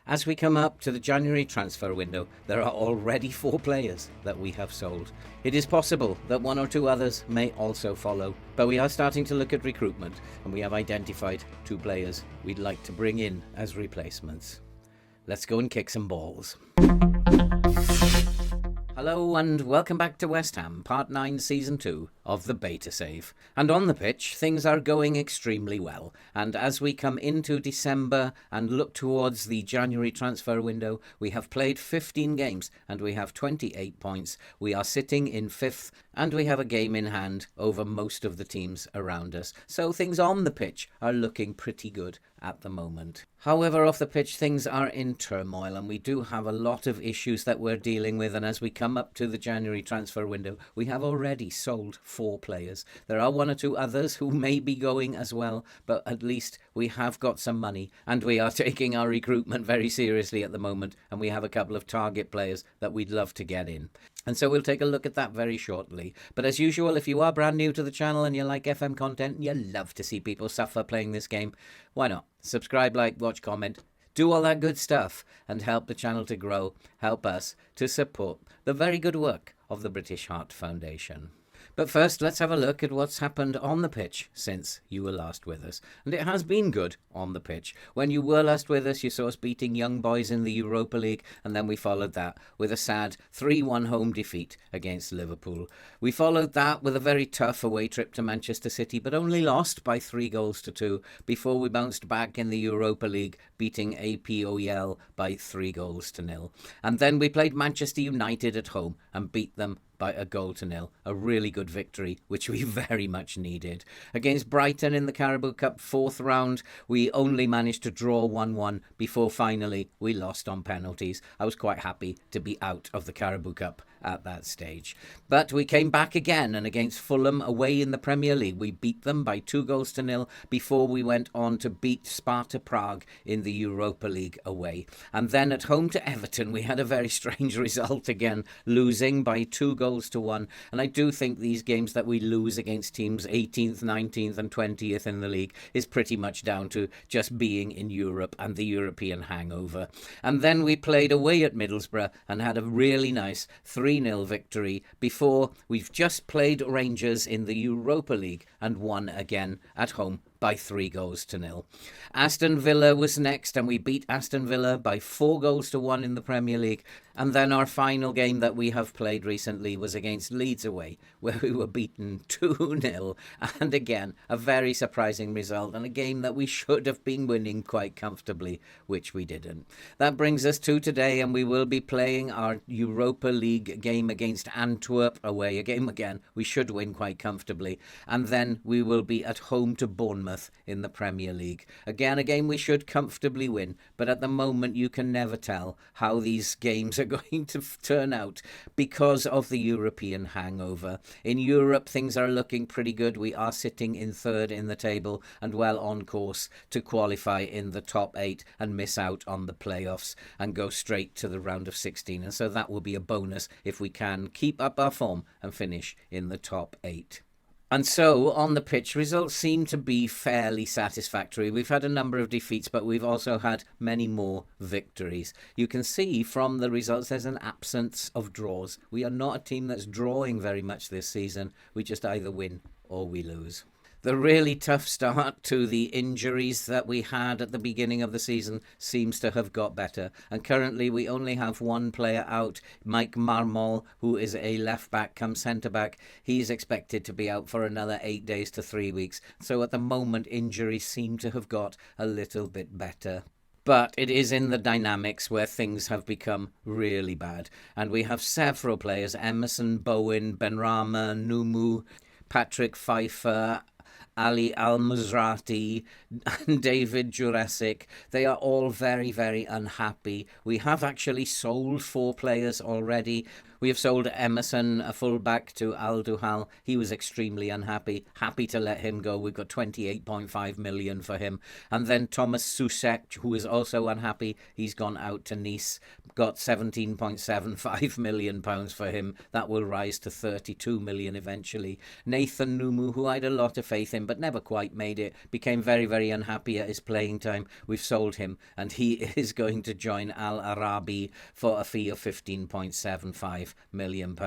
As we come up to the January transfer window, there are already 4 players that we have sold. It is possible that 1 or 2 others may also follow, but we are starting to look at recruitment and we have identified 2 players we'd like to bring in as replacements. Let's go and kick some balls. Hello and welcome back to West Ham, Part 9, Season 2 of the Beta Save. And on the pitch, things are going extremely well. And as we come into December and look towards the January transfer window, we have played 15 games and we have 28 points. We are sitting in 5th and we have a game in hand over most of the teams around us. So things on the pitch are looking pretty good at the moment. However, off the pitch, things are in turmoil and we do have a lot of issues that we're dealing with. And as we come up to the January transfer window, we have already sold 4 players. There are 1 or 2 others who may be going as well, but at least we have got some money and we are taking our recruitment very seriously at the moment, and we have a couple of target players that we'd love to get in. And so we'll take a look at that very shortly. But as usual, if you are brand new to the channel and you like FM content and you love to see people suffer playing this game, why not? Subscribe, like, watch, comment, do all that good stuff and help the channel to grow, help us to support the very good work of the British Heart Foundation. But first, let's have a look at what's happened on the pitch since you were last with us. And it has been good on the pitch. When you were last with us, you saw us beating Young Boys in the Europa League, and then we followed that with a sad 3-1 home defeat against Liverpool. We followed that with a very tough away trip to Manchester City, but only lost by 3-2 before we bounced back in the Europa League, beating APOL by 3-0. And then we played Manchester United at home and beat them by 1-0, a really good victory, which we very much needed. Against Brighton in the Carabao Cup 4th round, we only managed to draw 1-1 before finally we lost on penalties. I was quite happy to be out of the Carabao Cup at that stage. But we came back again, and against Fulham away in the Premier League, we beat them by 2-0 before we went on to beat Sparta Prague in the Europa League away. And then at home to Everton, we had a very strange result again, losing by 2-1. And I do think these games that we lose against teams 18th, 19th and 20th in the league is pretty much down to just being in Europe and the European hangover. And then we played away at Middlesbrough and had a really nice 3-0 victory before we've just played Rangers in the Europa League and won again at home by 3-0. Aston Villa was next and we beat Aston Villa by 4-1 in the Premier League. And then our final game that we have played recently was against Leeds away, where we were beaten 2-0. And again, a very surprising result and a game that we should have been winning quite comfortably, which we didn't. That brings us to today, and we will be playing our Europa League game against Antwerp away, a game again we should win quite comfortably. And then we will be at home to Bournemouth in the Premier League. Again, a game we should comfortably win, but at the moment you can never tell how these games are going to turn out because of the European hangover. In Europe, things are looking pretty good. We are sitting in 3rd in the table and well on course to qualify in the top 8 and miss out on the playoffs and go straight to the round of 16. And so that will be a bonus if we can keep up our form and finish in the top 8. And so, on the pitch, results seem to be fairly satisfactory. We've had a number of defeats, but we've also had many more victories. You can see from the results there's an absence of draws. We are not a team that's drawing very much this season. We just either win or we lose. The really tough start to the injuries that we had at the beginning of the season seems to have got better. And currently we only have 1 player out, Mike Marmol, who is a left-back come centre-back. He's expected to be out for another 8 days to 3 weeks. So at the moment, injuries seem to have got a little bit better. But it is in the dynamics where things have become really bad. And we have several players, Emerson, Bowen, Benrahma, Numu, Patrick Pfeiffer, Ali Al-Mazrati and David Jurasic. They are all very, very unhappy. We have actually sold 4 players already. We have sold Emerson, a fullback, to Al Duhal. He was extremely unhappy. Happy to let him go. We've got 28.5 million for him. And then Thomas Susek, who is also unhappy. He's gone out to Nice. Got 17.75 million pounds for him. That will rise to 32 million eventually. Nathan Numu, who I had a lot of faith in him, but never quite made it. Became very, very unhappy at his playing time. We've sold him, and he is going to join Al Arabi for a fee of £15.75 million.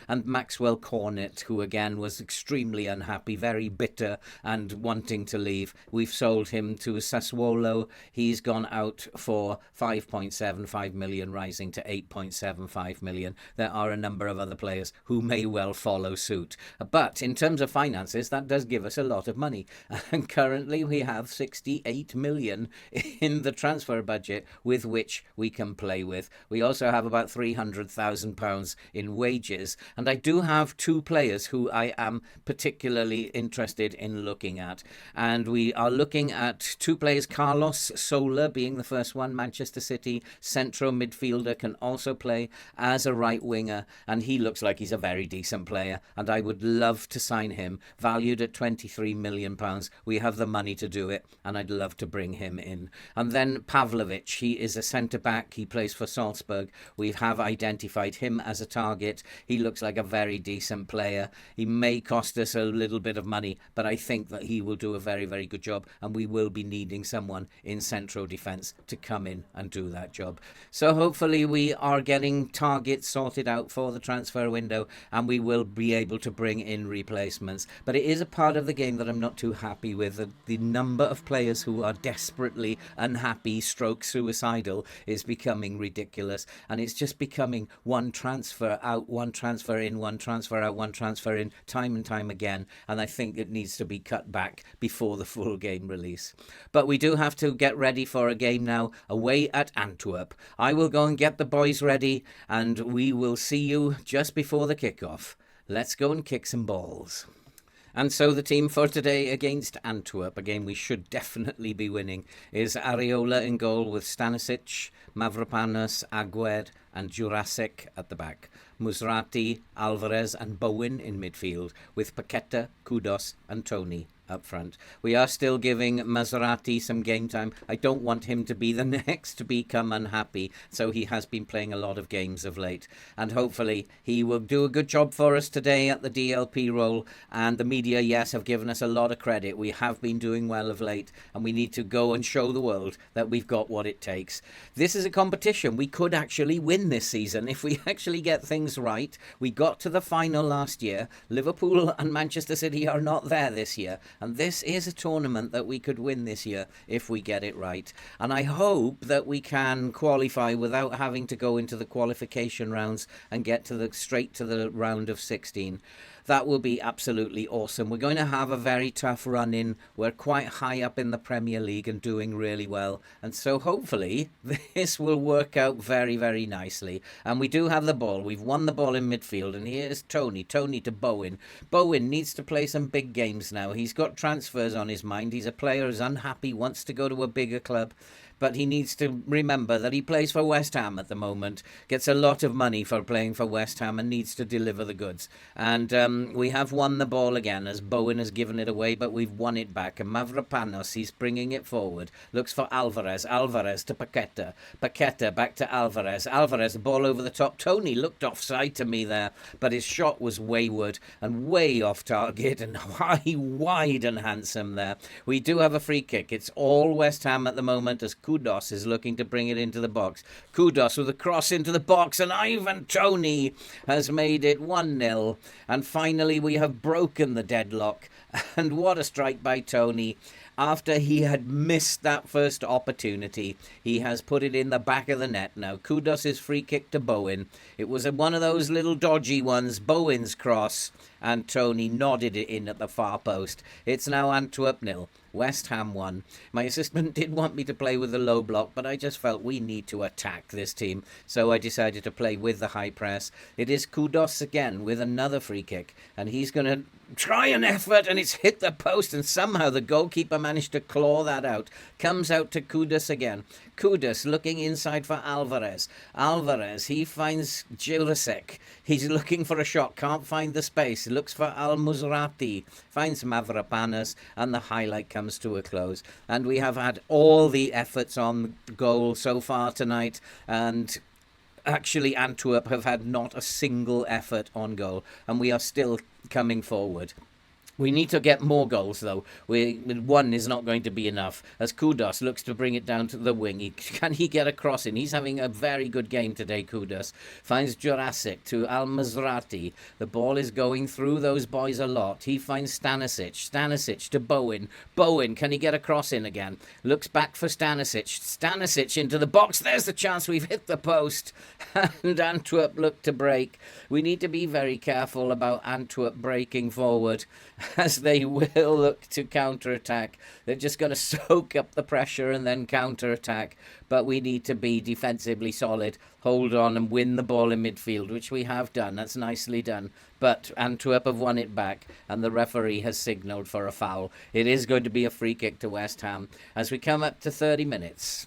And Maxwell Cornet, who again was extremely unhappy, very bitter and wanting to leave. We've sold him to Sassuolo. He's gone out for £5.75 million, rising to £8.75 million. There are a number of other players who may well follow suit. But in terms of finances, that does give us a lot of money. And currently we have 68 million in the transfer budget with which we can play with. We also have about £300,000 in wages. And I do have two players who I am particularly interested in looking at. And we are looking at two players, Carlos Soler being the first one, Manchester City central midfielder, can also play as a right winger, and he looks like he's a very decent player, and I would love to sign him, valued at £23 million. We have the money to do it, and I'd love to bring him in. And then Pavlovic, he is a centre-back, he plays for Salzburg. We have identified him as a target. He looks like a very decent player. He may cost us a little bit of money, but I think that he will do a very, very good job, and we will be needing someone in central defence to come in and do that job. So hopefully we are getting targets sorted out for the transfer window, and we will be able to bring in replacements. But it is a part of the game that I'm not too happy with. The number of players who are desperately unhappy stroke suicidal is becoming ridiculous, and it's just becoming one transfer out, one transfer in, one transfer out, one transfer in, time and time again, and I think it needs to be cut back before the full game release. But we do have to get ready for a game now away at Antwerp. I will go and get the boys ready, and we will see you just before the kickoff. Let's go and kick some balls. And so the team for today against Antwerp, a game we should definitely be winning, is Areola in goal with Stanisic, Mavropanos, Aguerd and Jurasek at the back. Musrati, Alvarez and Bowen in midfield, with Paqueta, Kudos and Tony up front. We are still giving Maserati some game time. I don't want him to be the next to become unhappy, so he has been playing a lot of games of late. And hopefully he will do a good job for us today at the DLP role. And the media, yes, have given us a lot of credit. We have been doing well of late, and we need to go and show the world that we've got what it takes. This is a competition. We could actually win this season if we actually get things right. We got to the final last year. Liverpool and Manchester City are not there this year. And this is a tournament that we could win this year if we get it right. And I hope that we can qualify without having to go into the qualification rounds and get straight to the round of 16. That will be absolutely awesome. We're going to have a very tough run in. We're quite high up in the Premier League and doing really well. And so hopefully this will work out very, very nicely. And we do have the ball. We've won the ball in midfield. And here's Tony. Tony to Bowen. Bowen needs to play some big games now. He's got transfers on his mind. He's a player who's unhappy, wants to go to a bigger club. But he needs to remember that he plays for West Ham at the moment, gets a lot of money for playing for West Ham and needs to deliver the goods. And we have won the ball again as Bowen has given it away, but we've won it back. And Mavropanos, he's bringing it forward, looks for Alvarez. Alvarez to Paqueta. Paqueta back to Alvarez. Alvarez, the ball over the top. Tony looked offside to me there, but his shot was wayward and way off target and wide and handsome there. We do have a free kick. It's all West Ham at the moment as Kudos is looking to bring it into the box. Kudos with a cross into the box, and Ivan Toney has made it 1-0. And finally we have broken the deadlock. And what a strike by Toney. After he had missed that first opportunity, he has put it in the back of the net now. Kudos' free kick to Bowen. It was one of those little dodgy ones. Bowen's cross, and Toney nodded it in at the far post. It's now Antwerp 0. West Ham 1. My assistant did want me to play with the low block, but I just felt we need to attack this team, so I decided to play with the high press. It is Kudos again with another free kick, and he's going to try an effort, and it's hit the post, and somehow the goalkeeper managed to claw that out. Comes out to Kudos again. Kudos looking inside for Alvarez. Alvarez, he finds Jurasek. He's looking for a shot, can't find the space. Looks for Al Musrati, finds Mavropanos, and the highlight comes to a close. And we have had all the efforts on goal so far tonight, and actually Antwerp have had not a single effort on goal, and we are still coming forward. We need to get more goals, though. One is not going to be enough. As Kudus looks to bring it down to the wing, can he get a cross in? He's having a very good game today, Kudus. Finds Jurassic to Al Mazrati. The ball is going through those boys a lot. He finds Stanisic. Stanisic to Bowen. Bowen, can he get a cross in again? Looks back for Stanisic. Stanisic into the box. There's the chance. We've hit the post. And Antwerp look to break. We need to be very careful about Antwerp breaking forward, as they will look to counter-attack. They're just going to soak up the pressure and then counter-attack. But we need to be defensively solid, hold on and win the ball in midfield, which we have done. That's nicely done. But Antwerp have won it back, and the referee has signalled for a foul. It is going to be a free kick to West Ham as we come up to 30 minutes.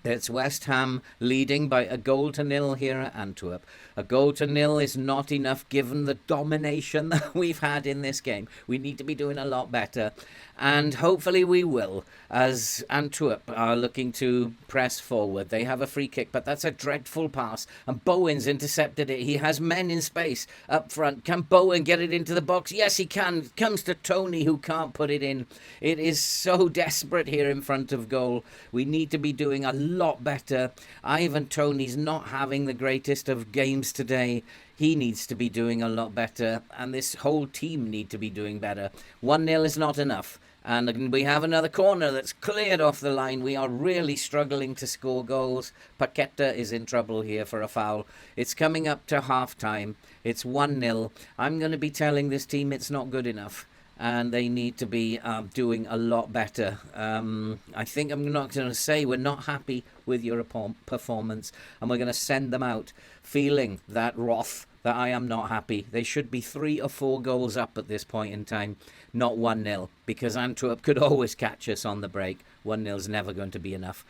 It's West Ham leading by 1-0 here at Antwerp. 1-0 is not enough given the domination that we've had in this game. We need to be doing a lot better, and hopefully we will, as Antwerp are looking to press forward. They have a free kick, but that's a dreadful pass, and Bowen's intercepted it. He has men in space up front. Can Bowen get it into the box? Yes, he can. Comes to Tony, who can't put it in. It is so desperate here in front of goal. We need to be doing a lot better. Ivan Toney's not having the greatest of games today. He needs to be doing a lot better, and this whole team need to be doing better. 1-0 is not enough, and we have another corner that's cleared off the line. We are really struggling to score goals. Paqueta is in trouble here for a foul. It's coming up to half-time. It's 1-0. I'm going to be telling this team it's not good enough, and they need to be doing a lot better. I think I'm not going to say we're not happy with your performance, and we're going to send them out feeling that wrath that I am not happy. They should be 3 or 4 goals up at this point in time, not 1-0, because Antwerp could always catch us on the break. 1-0 is never going to be enough.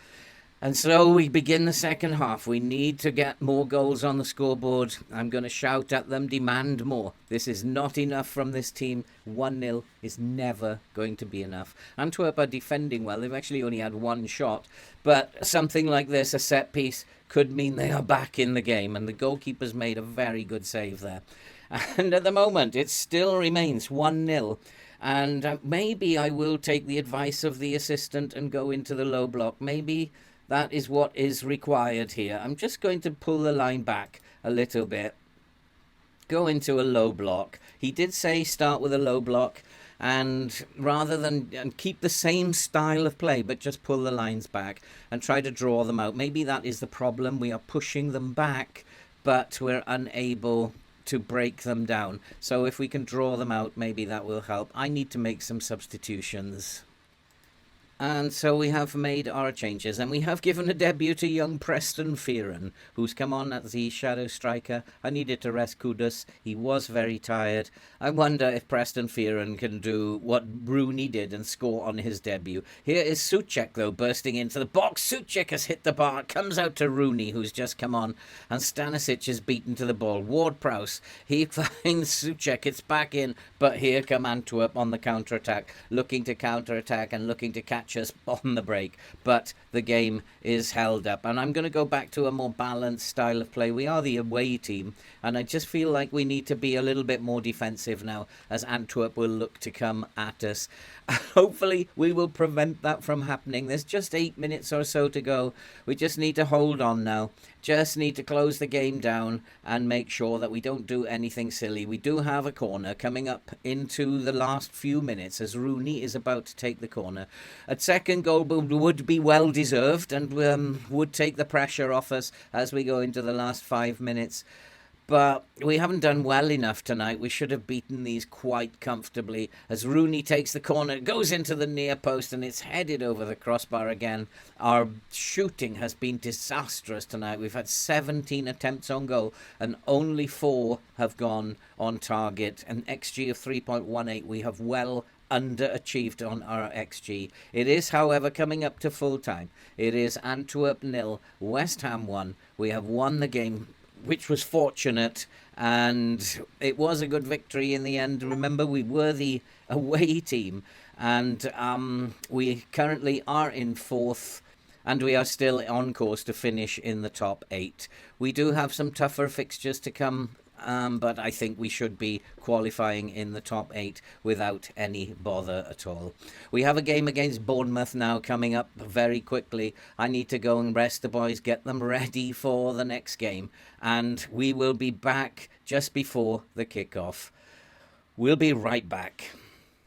And so we begin the second half. We need to get more goals on the scoreboard. I'm going to shout at them, demand more. This is not enough from this team. 1-0 is never going to be enough. Antwerp are defending well. They've actually only had one shot. But something like this, a set piece, could mean they are back in the game. And the goalkeeper's made a very good save there. And at the moment, it still remains 1-0. And maybe I will take the advice of the assistant and go into the low block. Maybe that is what is required here. I'm just going to pull the line back a little bit. Go into a low block. He did say start with a low block, and rather than keep the same style of play, but just pull the lines back and try to draw them out. Maybe that is the problem. We are pushing them back, but we're unable to break them down. So if we can draw them out, maybe that will help. I need to make some substitutions. And so we have made our changes, and we have given a debut to young Preston Fearon, who's come on as the shadow striker. I needed to rest Kudus. He was very tired. I wonder if Preston Fearon can do what Rooney did and score on his debut. Here is Souček, though, bursting into the box. Souček has hit the bar. It comes out to Rooney, who's just come on, and Stanisic is beaten to the ball. Ward-Prowse, he finds Souček. It's back in, but here come Antwerp on the counter-attack, looking to counter-attack and looking to catch us on the break, but the game is held up, and I'm going to go back to a more balanced style of play. We are the away team, and I just feel like we need to be a little bit more defensive now, as Antwerp will look to come at us. Hopefully we will prevent that from happening. There's just 8 minutes or so to go. We just need to hold on now. Just need to close the game down and make sure that we don't do anything silly. We do have a corner coming up into the last few minutes as Rooney is about to take the corner. A second goal would be well deserved and would take the pressure off us as we go into the last 5 minutes. But we haven't done well enough tonight. We should have beaten these quite comfortably. As Rooney takes the corner, it goes into the near post and it's headed over the crossbar again. Our shooting has been disastrous tonight. We've had 17 attempts on goal and only 4 have gone on target. An XG of 3.18. We have well underachieved on our XG. It is, however, coming up to full time. It is Antwerp 0, West Ham 1. We have won the game, which was fortunate, and it was a good victory in the end. Remember, we were the away team, and we currently are in 4th, and we are still on course to finish in the top 8. We do have some tougher fixtures to come but I think we should be qualifying in the top 8 without any bother at all. We have a game against Bournemouth now coming up very quickly. I need to go and rest the boys, get them ready for the next game, and we will be back just before the kickoff. We'll be right back.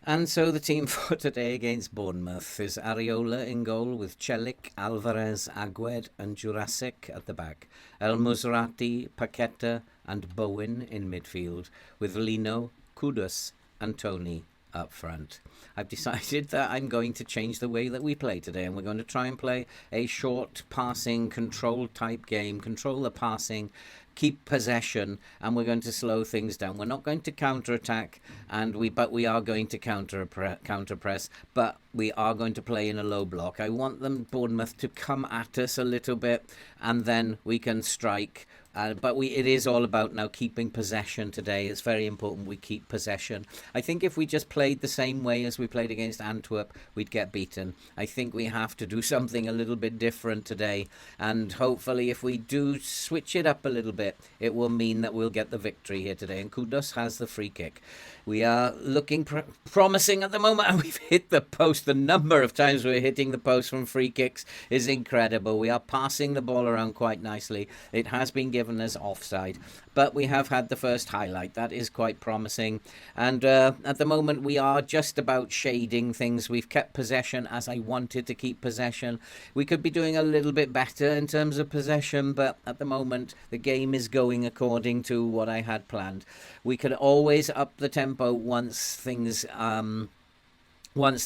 And so the team for today against Bournemouth is Areola in goal with Celik, Alvarez, Agued and Jurassic at the back. El Musrati, Paqueta and Bowen in midfield with Lino, Kudus and Tony up front. I've decided that I'm going to change the way that we play today, and we're going to try and play a short passing control type game, control the passing, keep possession, and we're going to slow things down. We're not going to counter-attack, but we are going to counter-press, but we are going to play in a low block. I want Bournemouth to come at us a little bit, and then we can strike. But it is all about now keeping possession today. It's very important we keep possession. I think if we just played the same way as we played against Antwerp, we'd get beaten. I think we have to do something a little bit different today. And hopefully if we do switch it up a little bit, it will mean that we'll get the victory here today. And Kudus has the free kick. We are looking promising at the moment, and we've hit the post. The number of times we're hitting the post from free kicks is incredible. We are passing the ball around quite nicely. It has been given as offside, but we have had the first highlight. That is quite promising. And at the moment, we are just about shading things. We've kept possession as I wanted to keep possession. We could be doing a little bit better in terms of possession, but at the moment, the game is going according to what I had planned. We could always up the tempo once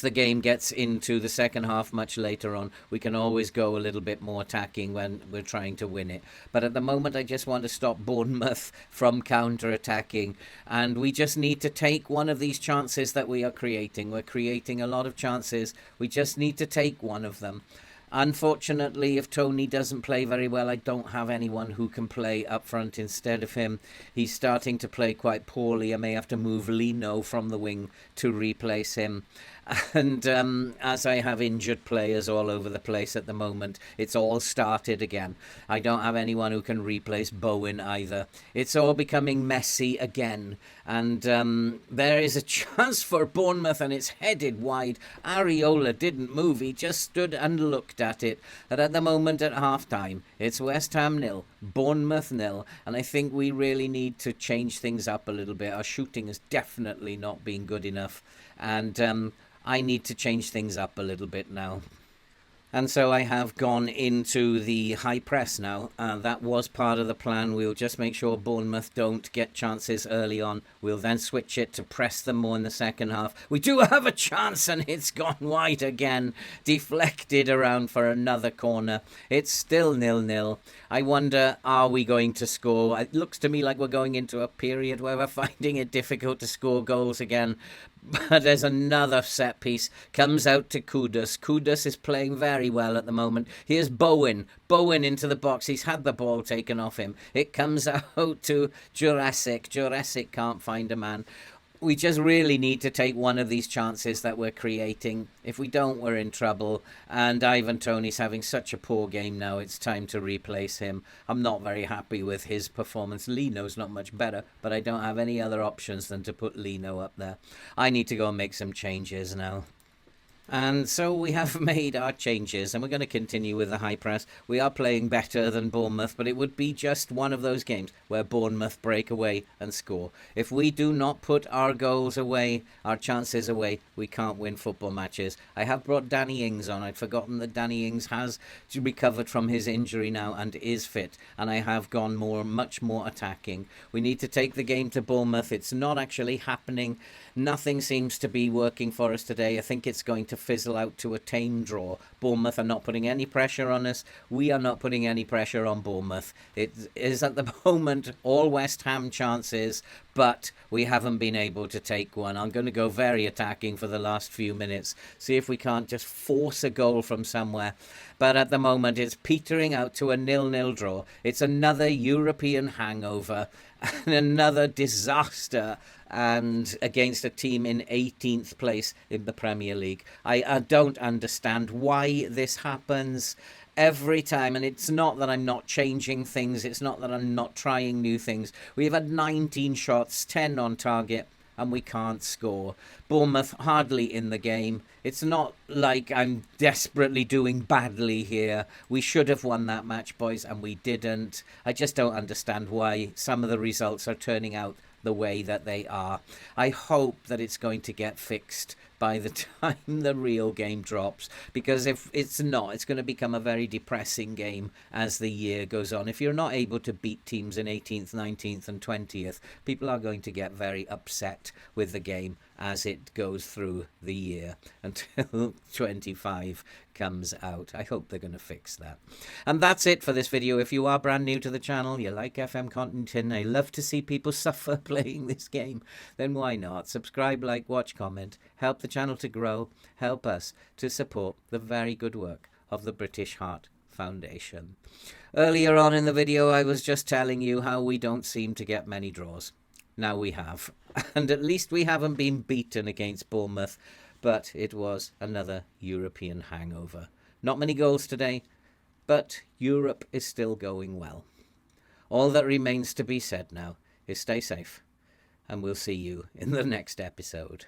the game gets into the second half much later on. We can always go a little bit more attacking when we're trying to win it. But at the moment, I just want to stop Bournemouth from counter-attacking. And we just need to take one of these chances that we are creating. We're creating a lot of chances. We just need to take one of them. Unfortunately, if Tony doesn't play very well, I don't have anyone who can play up front instead of him. He's starting to play quite poorly. I may have to move Lino from the wing to replace him. And as I have injured players all over the place at the moment, it's all started again. I don't have anyone who can replace Bowen either. It's all becoming messy again. And there is a chance for Bournemouth, and it's headed wide. Areola didn't move. He just stood and looked at it. And at the moment at half-time, it's West Ham 0, Bournemouth 0. And I think we really need to change things up a little bit. Our shooting has definitely not been good enough. And I need to change things up a little bit now. And so I have gone into the high press now. That was part of the plan. We'll just make sure Bournemouth don't get chances early on. We'll then switch it to press them more in the second half. We do have a chance, and it's gone wide again. Deflected around for another corner. It's still 0-0. I wonder, are we going to score? It looks to me like we're going into a period where we're finding it difficult to score goals again. But there's another set piece. Comes out to Kudus. Kudus is playing very well at the moment. Here's Bowen. Bowen into the box. He's had the ball taken off him. It comes out to Jurassic. Jurassic can't find a man. We just really need to take one of these chances that we're creating. If we don't, we're in trouble. And Ivan Toney's having such a poor game now. It's time to replace him. I'm not very happy with his performance. Lino's not much better, but I don't have any other options than to put Lino up there. I need to go and make some changes now. And so we have made our changes, and we're going to continue with the high press. We are playing better than Bournemouth, but it would be just one of those games where Bournemouth break away and score. If we do not put our goals away, our chances away, we can't win football matches. I have brought Danny Ings on. I'd forgotten that Danny Ings has recovered from his injury now and is fit, and I have gone much more attacking. We need to take the game to Bournemouth. It's not actually happening. Nothing seems to be working for us today. I think it's going to fizzle out to a tame draw. Bournemouth are not putting any pressure on us. We are not putting any pressure on Bournemouth. It is at the moment all West Ham chances, but we haven't been able to take one. I'm going to go very attacking for the last few minutes. See if we can't just force a goal from somewhere. But at the moment, it's petering out to a 0-0 draw. It's another European hangover and another disaster, and against a team in 18th place in the Premier League. I don't understand why this happens. every time. And it's not that I'm not changing things. It's not that I'm not trying new things. We've had 19 shots, 10 on target, and we can't score. Bournemouth hardly in the game. It's not like I'm desperately doing badly here. We should have won that match, boys, and we didn't. I just don't understand why some of the results are turning out the way that they are. I hope that it's going to get fixed by the time the real game drops, because if it's not, it's going to become a very depressing game as the year goes on. If you're not able to beat teams in 18th, 19th and 20th, people are going to get very upset with the game as it goes through the year until 25 comes out. I hope they're going to fix that. And that's it for this video. If you are brand new to the channel, you like FM content and I love to see people suffer playing this game, then why not? Subscribe, like, watch, comment, help the channel to grow, help us to support the very good work of the British Heart Foundation. Earlier on in the video, I was just telling you how we don't seem to get many draws. Now we have. And at least we haven't been beaten against Bournemouth, but it was another European hangover. Not many goals today, but Europe is still going well. All that remains to be said now is stay safe, and we'll see you in the next episode.